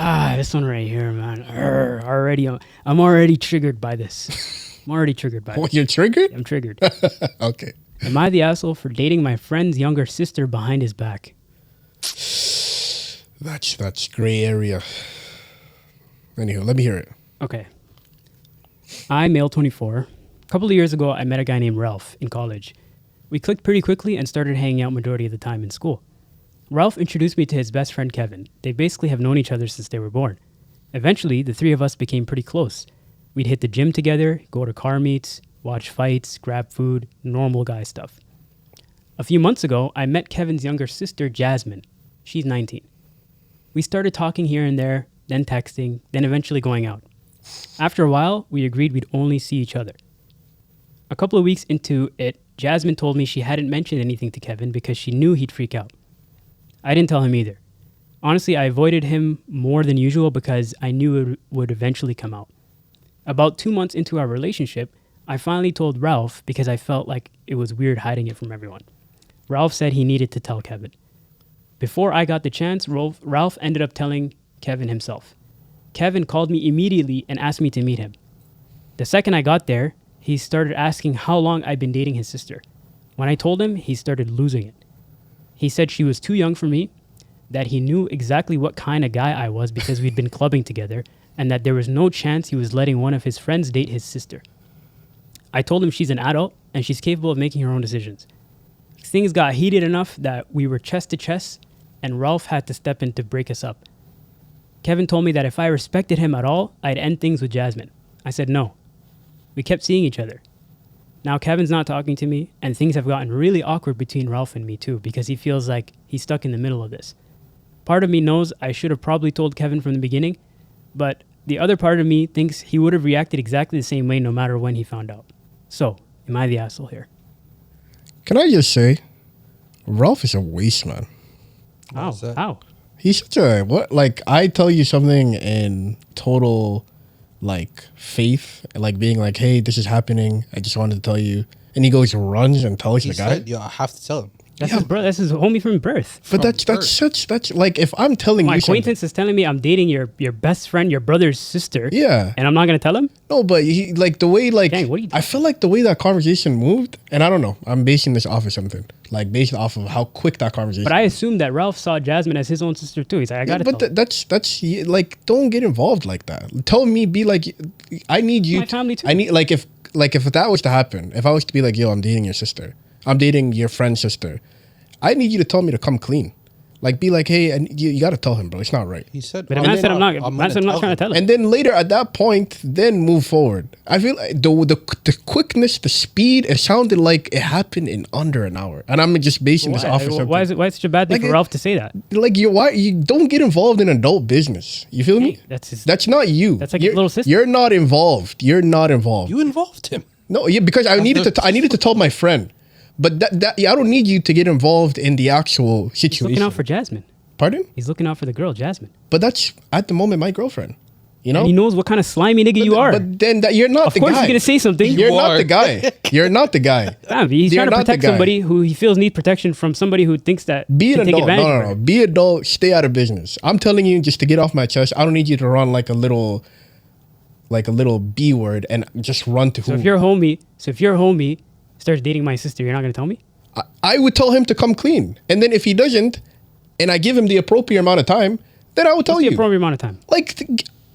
This one right here, man. I'm already triggered by this. I'm already triggered by What, this. you're triggered? I'm triggered. Okay. Am I the asshole for dating my friend's younger sister behind his back? That's gray area. Anywho, let me hear it. Okay. I'm male 24. A couple of years ago, I met a guy named Ralph in college. We clicked pretty quickly and started hanging out majority of the time in school. Ralph introduced me to his best friend Kevin. They basically have known each other since they were born. Eventually, the three of us became pretty close. We'd hit the gym together, go to car meets, watch fights, grab food, normal guy stuff. A few months ago, I met Kevin's younger sister, Jasmine. She's 19. We started talking here and there, then texting, then eventually going out. After a while, we agreed we'd only see each other. A couple of weeks into it, Jasmine told me she hadn't mentioned anything to Kevin because she knew he'd freak out. I didn't tell him either. Honestly, I avoided him more than usual because I knew it would eventually come out. About 2 months into our relationship, I finally told Ralph because I felt like it was weird hiding it from everyone. Ralph said he needed to tell Kevin. Before I got the chance, Ralph ended up telling Kevin himself. Kevin called me immediately and asked me to meet him. The second I got there, he started asking how long I'd been dating his sister. When I told him, he started losing it. He said she was too young for me, that he knew exactly what kind of guy I was because we'd been clubbing together, and that there was no chance he was letting one of his friends date his sister. I told him she's an adult and she's capable of making her own decisions. Things got heated enough that we were chest to chest, and Ralph had to step in to break us up. Kevin told me that if I respected him at all, I'd end things with Jasmine. I said no. We kept seeing each other. Now Kevin's not talking to me, and things have gotten really awkward between Ralph and me too, because he feels like he's stuck in the middle of this. Part of me knows I should have probably told Kevin from the beginning, but the other part of me thinks he would have reacted exactly the same way no matter when he found out. So, am I the asshole here? Can I just say, Ralph is a waste man. How? He's such a what? Like, I tell you something in total, like, faith, like being like, "Hey, this is happening. I just wanted to tell you," and he goes, runs and tells He the guy. said, "Yeah, I have to tell him." That's his brother. That's his homie from birth. But that's like, if I'm telling My you acquaintance is telling me I'm dating your best friend, your brother's sister. Yeah. And I'm not gonna tell him? No, but he, like, the way, like, Dang, what are you doing? I feel like the way that conversation moved, and I don't know, I'm basing this off of something, like, based off of how quick that conversation. But I assumed that Ralph saw Jasmine as his own sister too. He's like, I gotta tell him. that's like, don't get involved like that. Tell me, be like, I need you. My family too. I need, like, if that was to happen, if I was to be like, yo, I'm dating your sister, I'm dating your friend's sister, I need you to tell me to come clean. Like, be like, hey, and you got to tell him, bro. It's not right. He said, But man said I'm not trying to tell him. And then later at that point, then move forward. I feel like the quickness, the speed, it sounded like it happened in under an hour. And I'm just basing this off of something. Why is it such a bad thing Like, for Ralph to say that? Like, you don't get involved in adult business. You feel me? That's not you. That's like his little sister. You're not involved. You're not involved. You involved him. No, yeah, because I needed to tell my friend. But I don't need you to get involved in the actual situation. He's looking out for Jasmine. Pardon? He's looking out for the girl, Jasmine. But that's at the moment my girlfriend. You know? And he knows what kind of slimy nigga you are. But then you're not the guy. Of course he's gonna say something. You're not the guy. You're not the guy. Damn, he's trying to protect somebody who he feels needs protection from somebody who thinks that Be an can take adult. advantage of No. her. Be adult. Stay out of business. I'm telling you just to get off my chest. I don't need you to run like a little B word and just run to So who. if your homie starts dating my sister, you're not gonna tell me? I would tell him to come clean. And then if he doesn't, and I give him the appropriate amount of time, then I will tell What's you. the appropriate amount of time? Like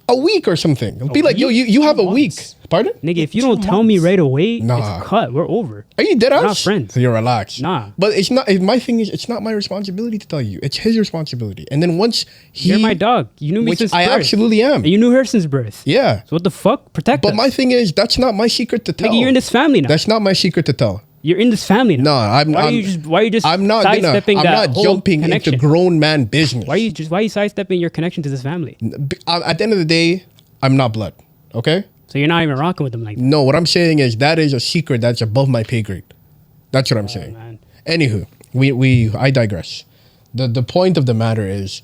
a week or something. Be like, yo, you have a week. Pardon? Nigga, if you don't tell me right away, Nah. it's cut. We're over. Are you dead ass? We're not friends. So you're relaxed. Nah. But it's not. My thing is, it's not my responsibility to tell you. It's his responsibility. And then once You're my dog. You knew me which since I birth. absolutely am. And you knew her since birth. Yeah. So what the fuck? Protect But us. my thing is, that's not my secret to tell. Nigga, you're in this family now. That's not my secret to tell. You're in this family now. No, Why are you just I'm not sidestepping I'm that not whole jumping connection? into grown man business. Why are you sidestepping your connection to this family? At the end of the day, I'm not blood. Okay. So you're not even rocking with them like that. No, what I'm saying is that is a secret that's above my pay grade. That's what I'm saying. Man. Anywho, I digress. The point of the matter is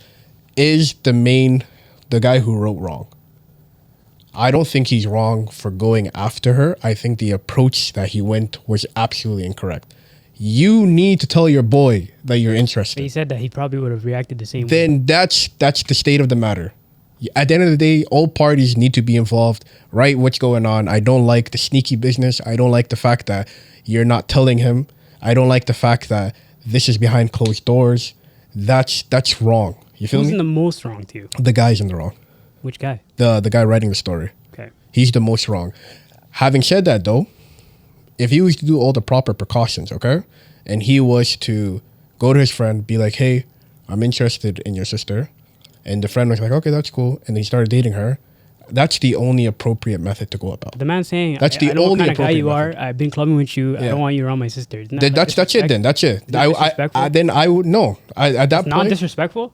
the guy who wrote wrong. I don't think he's wrong for going after her. I think the approach that he went was absolutely incorrect. You need to tell your boy that you're But interested. he said that he probably would have reacted the same way. Then that's the state of the matter. At the end of the day, all parties need to be involved. Right? What's going on? I don't like the sneaky business. I don't like the fact that you're not telling him. I don't like the fact that this is behind closed doors. That's wrong. You feel Who's me? in the most wrong to you? The guy's in the wrong. Which guy? The guy writing the story. Okay. He's the most wrong. Having said that, though, if he was to do all the proper precautions, okay, and he was to go to his friend, be like, hey, I'm interested in your sister, and the friend was like, okay, that's cool, and then he started dating her, that's the only appropriate method to go about. The man saying, That's the I know what only kind of guy you appropriate are. I've been clubbing with you. I Yeah. don't want you around my sister. Isn't That's it then. That's it. Is that disrespectful? Then I would no. At that Not point, disrespectful?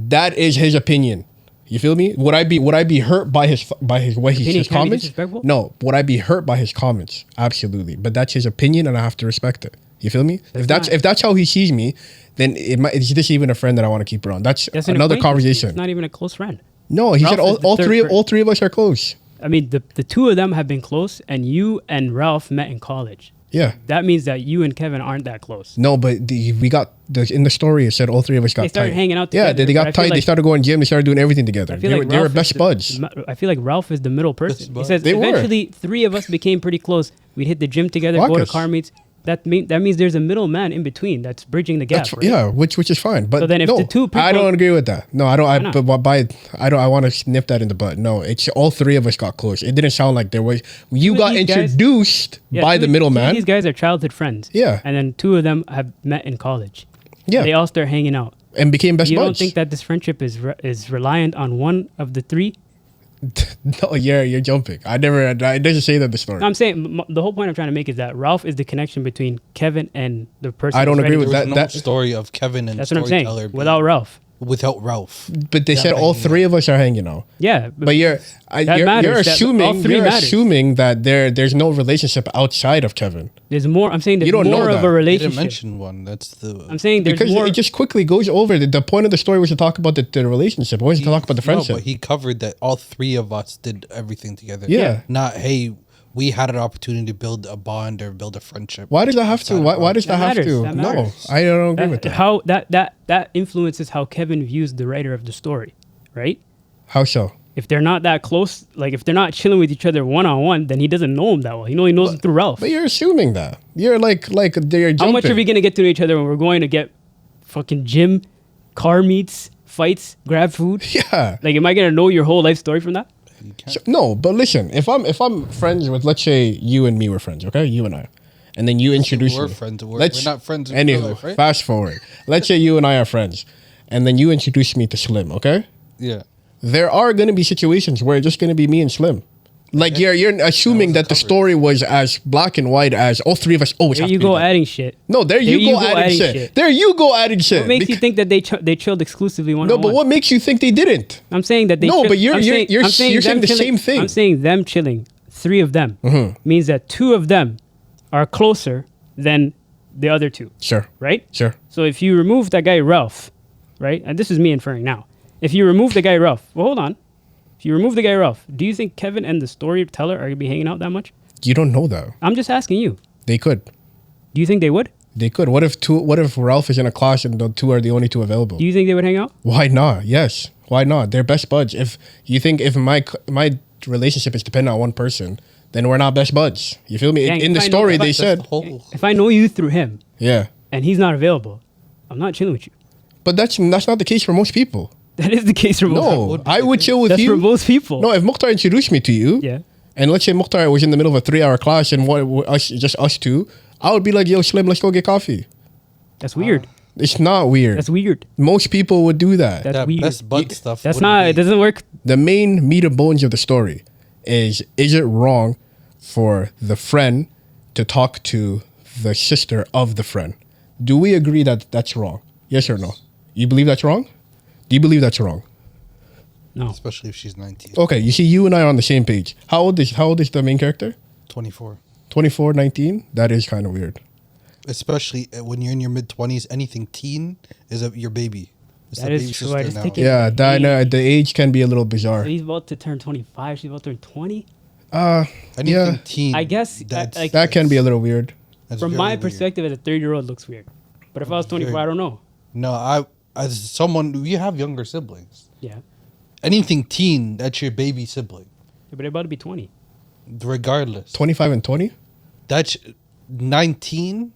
that is his opinion. You feel me? Would I be hurt by his way Opinion his can be comments? disrespectful? No. Would I be hurt by his comments? Absolutely. But that's his opinion, and I have to respect it. You feel me? That's If that's how he sees me, then is this even a friend that I want to keep around? That's That's another acquaintance. conversation. It's not even a close friend. No, he said Ralph is the all third three friend. all three of us are close. I mean, the two of them have been close, and you and Ralph met in college. Yeah. That means that you and Kevin aren't that close. No, but in the story it said all three of us got They started tight. hanging out Yeah, together, they but I got feel tight. They like- started going gym. They started doing everything together. I feel They like were Ralph best is the- buds. I feel like Ralph is the middle person. He buds. says They were. eventually three of us became pretty close. We'd hit the gym together, go to Marcus. car meets. That means there's a middleman in between that's bridging the gap. That's, right? Yeah, which is fine. But So then if no, the two people- I don't agree with that. No, I don't. Why not? I want to nip that in the bud. No, it's all three of us got close. It didn't sound like there was. You Two of got these guys- introduced Yeah, by two- the two of middleman. These guys are childhood friends. Yeah. And then two of them have met in college. Yeah. They all start hanging out. And became best You don't buds. think that this friendship is reliant on one of the three? No, you're jumping. I never. It doesn't say that in the story. I'm saying the whole point I'm trying to make is that Ralph is the connection between Kevin and the person. I don't who's agree ready with to- There was that- no story of Kevin and That's what I'm saying. storyteller being- Without Ralph. without Ralph. But they said all three of us are hanging out. Yeah. But you're matters, that all three you're matters. assuming that there's no relationship outside of Kevin there's more. I'm saying there's You don't know more of that. a They relationship. didn't mention one. That's the. I'm saying there's because more. it just quickly goes over. The point of the story was to talk about the relationship. It wasn't to talk about the friendship. No, but he covered that all three of us did everything together. Yeah. Not hey, we had an opportunity to build a bond or build a friendship. Why does that have to? Why does that, That have matters. to? That No, matters. I don't agree with that. How that influences how Kevin views the writer of the story, right? How so? If they're not that close, like if they're not chilling with each other one on one, then he doesn't know him that well. He only knows him through Ralph. But you're assuming that. You're like they're jumping. How much are we gonna get to know each other when we're going to get fucking gym, car meets, fights, grab food? Yeah. Like, am I gonna know your whole life story from that? You can't. So- no, but listen. If I'm friends with, let's say you and me were friends, okay, you and I, and then you introduce we're me. friends. We're not friends in Anywho, real life, right? fast forward. Let's say you and I are friends, and then you introduce me to Slim, okay? Yeah. There are going to be situations where it's just going to be me and Slim. Like you're assuming that the covered. story was as black and white as all three of us always There have you to be go together. adding shit. No, there you go adding shit. There you go adding shit. What makes you think that they chilled exclusively one No, on but one? what makes you think they didn't? I'm saying that they. No, chill- but you're I'm saying them the chilling- same thing. I'm saying them chilling. Three of them means that two of them are closer than the other two, Sure, right? sure. So if you remove that guy Ralph, right, and this is me inferring now, if you remove the guy Ralph, well, hold on. If you remove the guy Ralph, do you think Kevin and the storyteller are gonna be hanging out that much? You don't know that. I'm just asking you. They could. Do you think they would? They could. What if Ralph is in a class and the two are the only two available? Do you think they would hang out? Why not? Yes. Why not? They're best buds. If you think if my relationship is dependent on one person, then we're not best buds. You feel me? Dang, In the if I know- story, if I- they That's said, the whole. If I know you through him yeah. and he's not available, I'm not chilling with you. But that's not the case for most people. That is the case for most people. No, I would chill with That's you. for most people. No, if Mukhtar introduced me to you, Yeah. and let's say Mukhtar was in the middle of a 3-hour class and just us two, I would be like, yo, Slim, let's go get coffee. That's weird. It's not weird. That's weird. Most people would do that. That's That weird. best bud stuff. That's wouldn't not. be- It doesn't work. The main meat and bones of the story is it wrong for the friend to talk to the sister of the friend? Do we agree that that's wrong? Yes or no? You believe that's wrong? Do you believe that's wrong? No. Especially if she's 19. Okay, you see, you and I are on the same page. How old is the main character? 24. 24, 19? That is kind of weird. Especially when you're in your mid 20s, anything teen is your baby. It's That the is baby true. sister I just now. think Yeah, Yeah. the age can be a little bizarre. He's about to turn 25. She's about to turn 20. Anything yeah. teen. I guess, that's, like- That can be a little weird. that's From very my weird. perspective, as a 30-year-old, looks weird. But if I was 24, I don't know. No, as someone, you have younger siblings. Yeah. anything teen, that's your baby sibling. Yeah, but they're about to be 20. Regardless. 25 and 20? That's 19,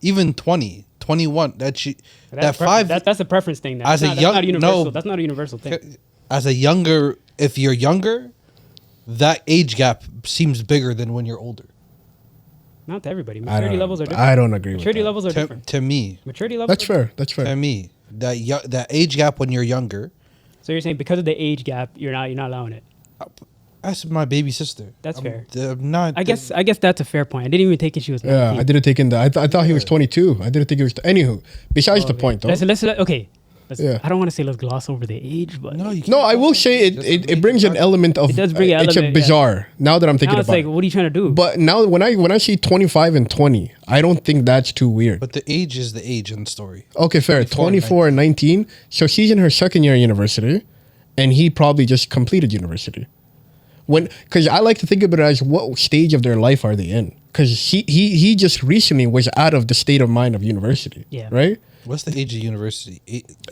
even 20, 21. That's That's that's a preference thing. As a That's young- not a universal. no. That's not a universal thing. as a younger, if you're younger, that age gap seems bigger than when you're older. Not to everybody. I Maturity don't, levels are different. I don't agree with Maturity that. levels are To, different. to me, Maturity levels. That's are fair. That's to fair. me, that age gap when you're younger, So you're saying because of the age gap, you're not allowing it. that's my baby sister. That's fair. I'm not. I guess that's a fair point. I didn't even take it. She was 19. Yeah, I didn't take in that. I thought he was 22. I didn't think he was. Anywho, besides the point, though. Let's okay. Yeah. I don't want to say let's gloss over the age, but No, you No, can't I will just say make it brings an argument. element of. It does bring an It's a element, yeah. bizarre. Now that I'm thinking now it's about like, it. what are you trying to do? But now when I see 25 and 20, I don't think that's too weird. But the age is the age in the story. Okay, fair. 24 and 19. So she's in her second year of university, and he probably just completed university. Because I like to think of it as what stage of their life are they in? Because he just recently was out of the state of mind of university. Yeah. Right? What's the age of university?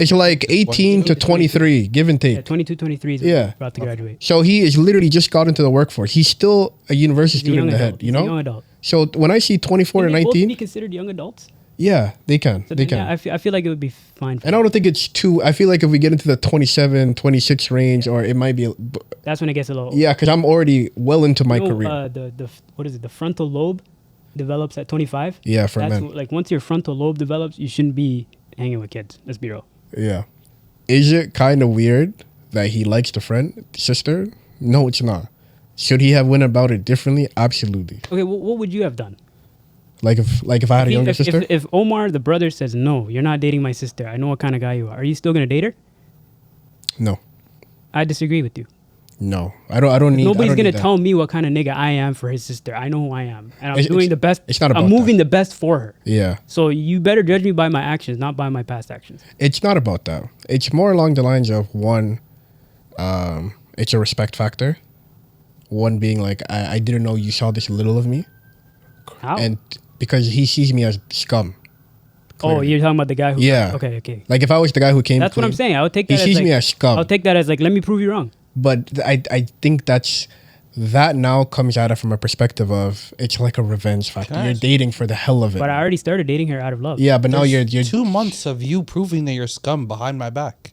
It's like 18 to 23, give and take. yeah, 22, 23 is Yeah. about to graduate. So he is literally just got into the workforce. He's still a university He's a student young in the adult. head, you He's a know? young adult. So when I see 24 Can and they both 19, be considered young adults? yeah, they can. So They then, can. yeah, I feel like it would be fine. For And I don't think it's too. I feel like if we get into the 27, 26 range, or it might be. that's when it gets a little. Yeah, because I'm already well into my You know, career. the what is it? The frontal lobe develops at 25. Yeah, for That's men. like once your frontal lobe develops, you shouldn't be hanging with kids. Let's be real. Yeah. Is it kind of weird that he likes the sister? No, it's not. Should he have went about it differently? Absolutely. Okay, what would you have done? Like if I had a younger sister? If Omar, the brother, says, no, you're not dating my sister. I know what kind of guy you are you still going to date her? No. I disagree with you. No. I don't need Nobody's I don't going to need that. tell me what kind of nigga I am for his sister. I know who I am. And I'm It's- doing it's- the best. it's not about I'm moving the best for her. Yeah. So you better judge me by my actions, not by my past actions. It's not about that. It's more along the lines of one, it's a respect factor. One being like, I didn't know you saw this little of me. How? And because he sees me as scum. oh, clearly. you're talking about the guy who... Yeah. Okay. Like if I was the guy who came That's what I'm clean, saying. I would take he that as sees like... me as scum. I'll take that as like, let me prove you wrong. But I think that now comes at it from a perspective of it's like a revenge factor. Can I You're ask- dating for the hell of it. But I already started dating her out of love. Yeah, but now you're 2 months of you proving that you're scum behind my back.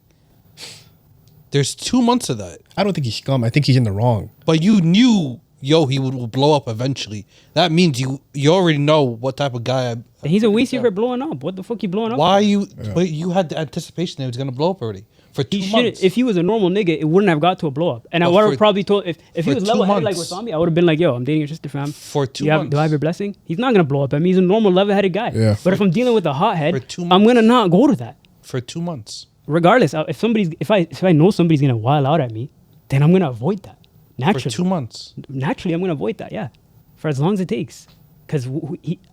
There's 2 months of that. I don't think he's scum. I think he's in the wrong. But you knew, he would blow up eventually. That means you already know what type of guy. And he's a weasel for blowing up. What the fuck you blowing up? Why you? But you had the anticipation that it was gonna blow up already for 2 He should. months. If he was a normal nigga, it wouldn't have got to a blow up. And I Well, would have for- probably told if he for was 2 level headed like months. Wasami, I would have been like, yo, I'm dating your sister, fam. For 2 Do I months. have your blessing? He's not gonna blow up at me. He's a normal level headed guy. Yeah. But if I'm dealing with a For hothead, 2 I'm months. gonna not go to that. for 2 months. Regardless, if I know somebody's gonna wild out at me, then I'm gonna avoid that. For Naturally, 2 months. naturally, I'm gonna avoid that. Yeah, for as long as it takes, because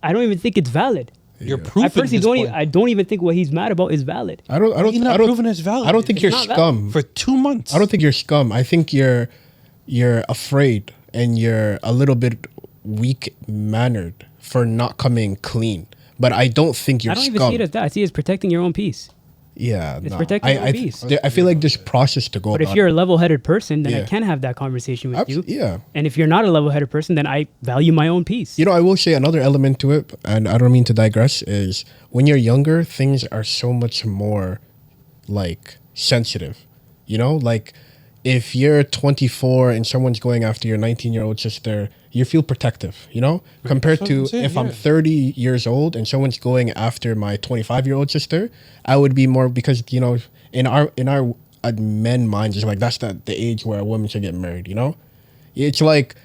I don't even think it's valid. You're Yeah. proving. I personally his don't. point. I don't even think what he's mad about is valid. I don't. You're not proving it's valid. I don't think It's you're not valid. scum. for 2 months. I don't think you're scum. I think you're afraid and you're a little bit weak mannered for not coming clean. But I don't think you're I don't even scum. see it as that. I see it as protecting your own peace. Yeah, It's no. protecting your I, peace. I feel like there's process to go. But if about you're it. a level-headed person, then I Yeah. can have that conversation with you. Yeah. And if you're not a level-headed person, then I value my own peace. You know, I will say another element to it, and I don't mean to digress, is when you're younger, things are so much more like sensitive. You know, like if you're 24 and someone's going after your 19-year-old sister, you feel protective, you know, compared That's what to I'm saying, if I'm yeah. 30 years old and someone's going after my 25-year-old sister, I would be more because, you know, in our men minds, it's like that's the age where a woman should get married, you know? It's like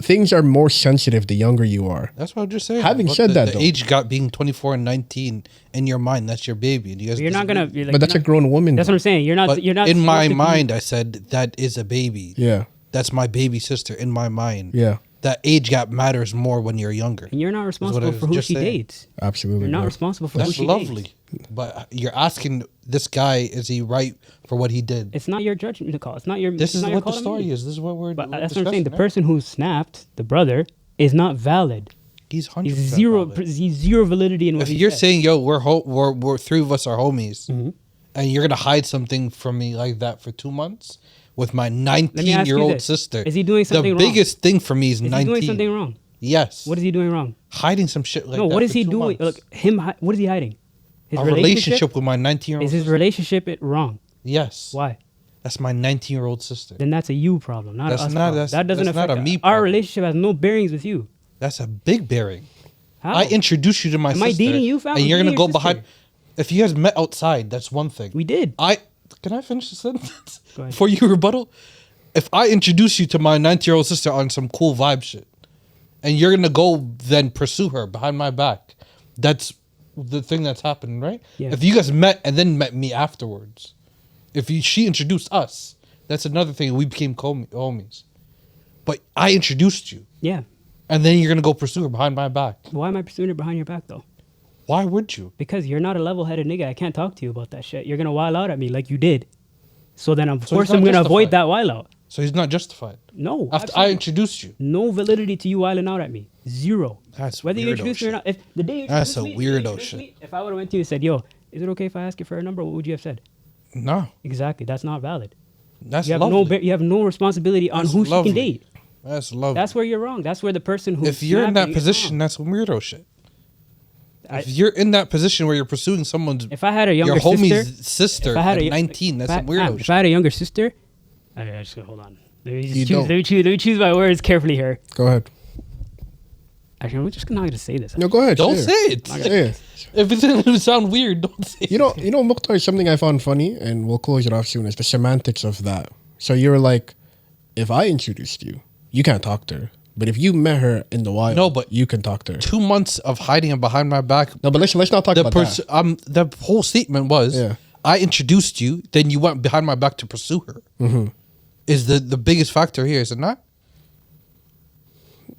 things are more sensitive the younger you are. That's what I'm just saying. Having But said that, the though- age got being 24 and 19 in your mind, that's your baby. And you guys You're not disagree. gonna. You're like, But that's you're a grown woman. That's though. what I'm saying. You're not. But You're not. in my supposed to be- mind, I said that is a baby. Yeah. That's my baby sister in my mind. Yeah. That age gap matters more when you're younger. And you're not what I responsible was for who just she saying. dates. Absolutely. You're not bro. responsible for That's who she lovely. dates. But you're asking this guy, is he right for what he did? It's not your judgment to call. It's not your. This it's is not your what the call to story make. is. This is what we're But we're that's what I'm saying. The discussing, person who snapped, the brother, is not valid. right? He's 100% He's zero. valid. He's zero validity in what If he you're said. saying, yo, we're three of us are homies, Mhm. and you're gonna hide something from me like that for 2 months with my me ask you 19-year-old this. sister. Is he doing something The wrong? biggest thing for me is Is 19. he doing something wrong? Yes. What is he doing wrong? Hiding some shit like No, that. what is for he 2 doing? months. Look, what is he hiding? His A relationship with my 19-year-old Is his sister. relationship wrong? Yes. Why? That's my 19-year-old sister. Then that's a you problem, not That's a us not- problem. that's- That doesn't that's not affect a me Our problem. relationship has no bearings with you. That's a big bearing. How? I introduced you to my Am sister. I dating you, fam? And I'm you're gonna dating go your sister. behind. If you guys met outside, that's one thing. We did. Can I finish the sentence Go ahead. before you rebuttal? If I introduce you to my 19-year-old sister on some cool vibe shit, and you're gonna go then pursue her behind my back, that's the thing that's happening, right? Yeah. If you guys met and then met me afterwards, she introduced us, that's another thing. We became homies. But I introduced you, Yeah. and then you're gonna go pursue her behind my back. Why am I pursuing her behind your back though? Why would you? Because you're not a level-headed nigga. I can't talk to you about that shit. You're gonna wild out at me like you did. So then, of course, it's not I'm gonna avoid justified. that wild out. So he's not justified. No. After absolutely. I introduced you. No validity to you wilding out at me. Zero. That's Whether you weirdo introduce me or shit. not. If the day you That's introduce a me, the day you weirdo introduce shit. me, if I would have went to you and said, "Yo, is it okay if I ask you for a number?" What would you have said? No, Exactly. That's not valid. that's You have lovely. you have no responsibility on That's who she lovely. can date. That's lovely. That's where you're wrong. That's where the person who If you're in that position, that's weirdo shit. If you're in that position where you're pursuing someone's if I had a younger your homie's sister, sister if I had at a 19, that's if I- some weirdo If shit. I had a younger sister, actually, hold on. Let me, You choose, don't. let me choose my words carefully here. Go ahead. Actually, I'm just not going to say this. No, go ahead. Don't say say it. Say it. If it's gonna sound weird, don't say it. You know, Mukhtar, something I found funny, and we'll close it off soon, is the semantics of that. So you're like, if I introduced you, you can't talk to her. But if you met her in the wild, No, but- you can talk to her. 2 months of hiding it behind my back. No, but let's not talk about that. The whole statement was, Yeah. I introduced you, then you went behind my back to pursue her. Mm-hmm. Is the biggest factor here, is it not?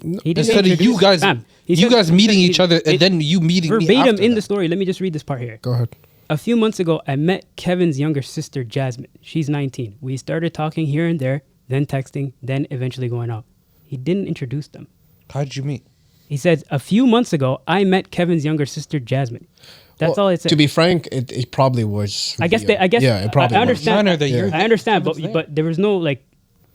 He didn't Instead of introduce- you guys, Fam, he you said- guys he meeting said- each other and it- then you meeting me verbatim after in that. the story. Let me just read this part here. Go ahead. A few months ago, I met Kevin's younger sister, Jasmine. She's 19. We started talking here and there, then texting, then eventually going out. He didn't introduce them. How did you meet? He says, a few months ago, I met Kevin's younger sister, Jasmine. That's Well, all it said. To be frank, it probably was. I guess yeah, it probably I was. understand. Minor that you're- I understand, Kevin's there. but there was no like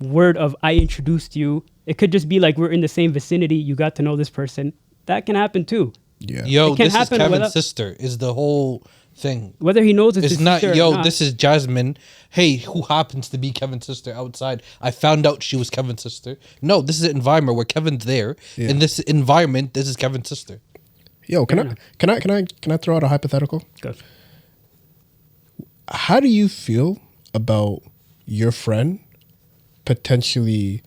word of I introduced you. It could just be like we're in the same vicinity. You got to know this person. That can happen too. Yeah. Yo, It can this is happen Kevin's without- sister. Is the whole thing. Whether he knows it's It's his not, sister or yo, not. this is Jasmine. Hey, who happens to be Kevin's sister outside? I found out she was Kevin's sister. No, this is an environment where Kevin's there. Yeah. In this environment, this is Kevin's sister. Yo, can Fair I throw out a hypothetical? Go. How do you feel about your friend potentially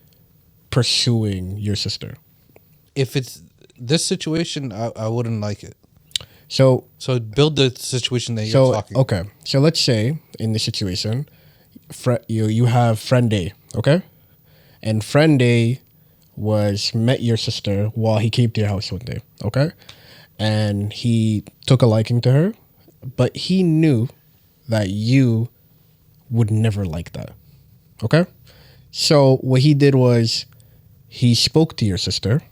pursuing your sister? If it's this situation, I wouldn't like it. So So build the situation that you're talking. okay. So let's say in the situation, you have friend A, okay, and friend A met your sister while he came to your house one day, okay, and he took a liking to her, but he knew that you would never like that, okay. So what he did was he spoke to your sister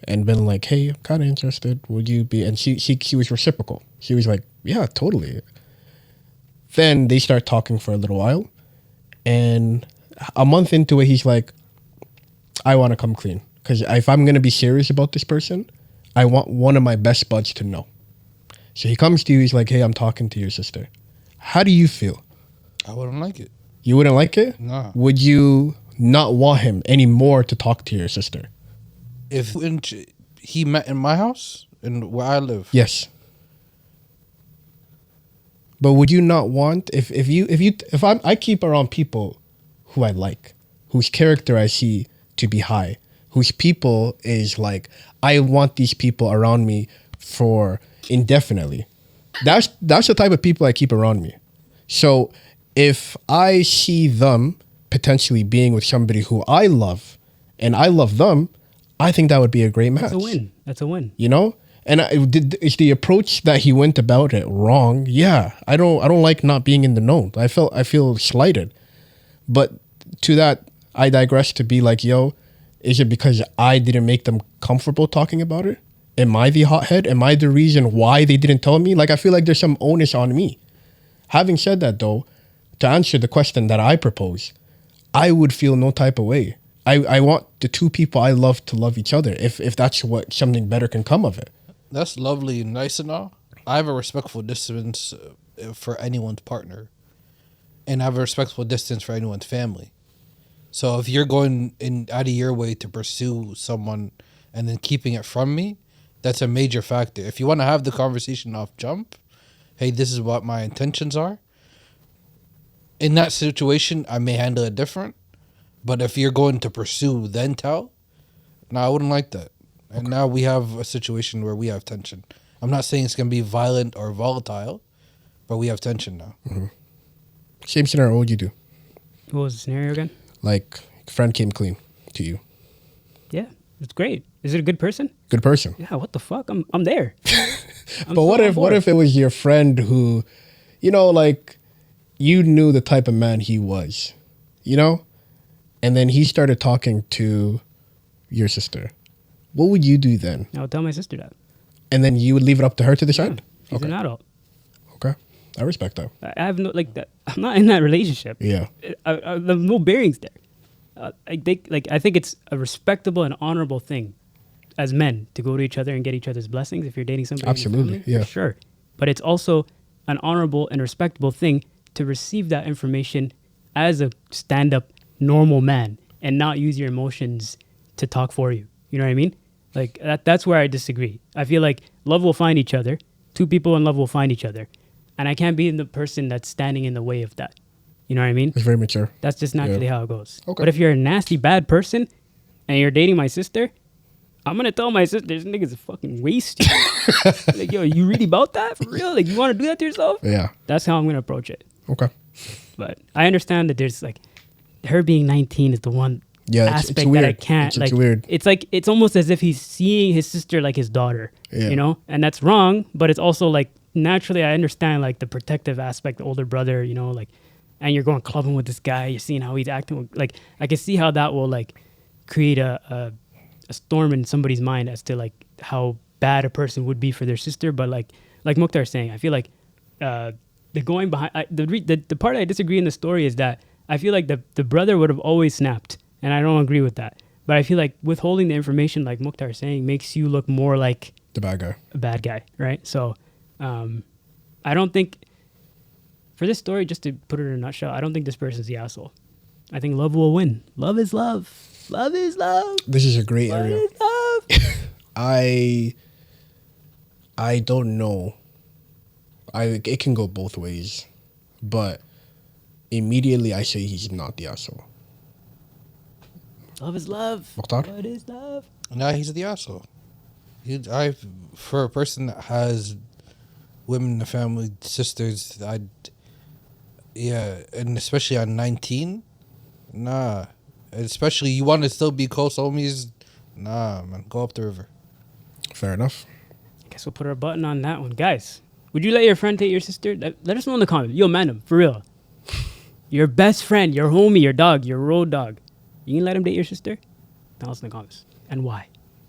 and been like, hey, I'm kind of interested. Would you be? And she was reciprocal. She was like, yeah, totally. Then they start talking for a little while. And a month into it, he's like, I want to come clean. Because if I'm going to be serious about this person, I want one of my best buds to know. So he comes to you. He's like, hey, I'm talking to your sister. How do you feel? I wouldn't like it. You wouldn't like it? Nah. Would you not want him anymore to talk to your sister? If he met in my house and where I live, Yes. But would you not want if I keep around people who I like, whose character I see to be high, whose people is like I want these people around me for indefinitely. That's the type of people I keep around me. So if I see them potentially being with somebody who I love and I love them, I think that would be a great match. That's a win. That's a win. You know? And is the approach that he went about it wrong? Yeah, I don't like not being in the know. I feel slighted, but to that, I digress to be like, yo, is it because I didn't make them comfortable talking about it? Am I the hothead? Am I the reason why they didn't tell me? Like, I feel like there's some onus on me. Having said that, though, to answer the question that I propose, I would feel no type of way. I want the two people I love to love each other if that's what something better can come of it. That's lovely and nice and all. I have a respectful distance for anyone's partner, and I have a respectful distance for anyone's family. So if you're going in out of your way to pursue someone and then keeping it from me, that's a major factor. If you want to have the conversation off jump, hey, this is what my intentions are. In that situation, I may handle it different. But if you're going to pursue, then tell, no, I wouldn't like that. And now we have a situation where we have tension. I'm not saying it's going to be violent or volatile, but we have tension now. Mm-hmm. Same scenario, what would you do? What was the scenario again? Like, friend came clean to you. Yeah, it's great. Is it a good person? Good person. Yeah, what the fuck? I'm there. But what if it was your friend who, you know, like, you knew the type of man he was, you know? And then he started talking to your sister. What would you do then? I would tell my sister that. And then you would leave it up to her to decide? She's an adult. Okay. I respect that. I have no, like, that. I'm not in that relationship. Yeah. There's no bearings there. I think it's a respectable and honorable thing as men to go to each other and get each other's blessings if you're dating somebody. Absolutely, in your family, yeah. for sure. But it's also an honorable and respectable thing to receive that information as a stand-up normal man and not use your emotions to talk for you. You know what I mean? Like that's where I disagree. I feel like love will find each other. Two people in love will find each other. And I can't be the person that's standing in the way of that. You know what I mean? It's very mature. That's just naturally how it goes. Okay. But if you're a nasty, bad person and you're dating my sister, I'm going to tell my sister, this nigga's a fucking waste. Like, yo, you really about that? For real? Like, you want to do that to yourself? Yeah. That's how I'm going to approach it. Okay. But I understand that there's, like, her being 19 is the one aspect it's weird. that I can't. It's weird. It's like, it's almost as if he's seeing his sister like his daughter, Yeah. you know? And that's wrong, but it's also, like, naturally I understand, like, the protective aspect, the older brother, you know, like, and you're going clubbing with this guy, you're seeing how he's acting. Like, I can see how that will, like, create a storm in somebody's mind as to, like, how bad a person would be for their sister. But, like Mukhtar's saying, I feel like the going behind, the part I disagree in the story is that I feel like the brother would have always snapped, and I don't agree with that. But I feel like withholding the information, like Mukhtar's saying, makes you look more like The bad guy. a bad guy, right? So I don't think, for this story, just to put it in a nutshell, I don't think this person's the asshole. I think love will win. Love is love. Love is love. This is a great Love area. is love. I don't know. It can go both ways, but immediately I say he's not the asshole. Love is love. Mukhtar? What is love? Now he's the asshole. For a person that has women in the family, sisters, and especially on 19, nah. Especially you want to still be close homies, nah, man, go up the river. Fair enough. I guess we'll put our button on that one. Guys, would you let your friend date your sister? Let us know in the comments. Yo, man, for real. Your best friend, your homie, your dog, your road dog. You can let him date your sister? Tell us in the comments. And why?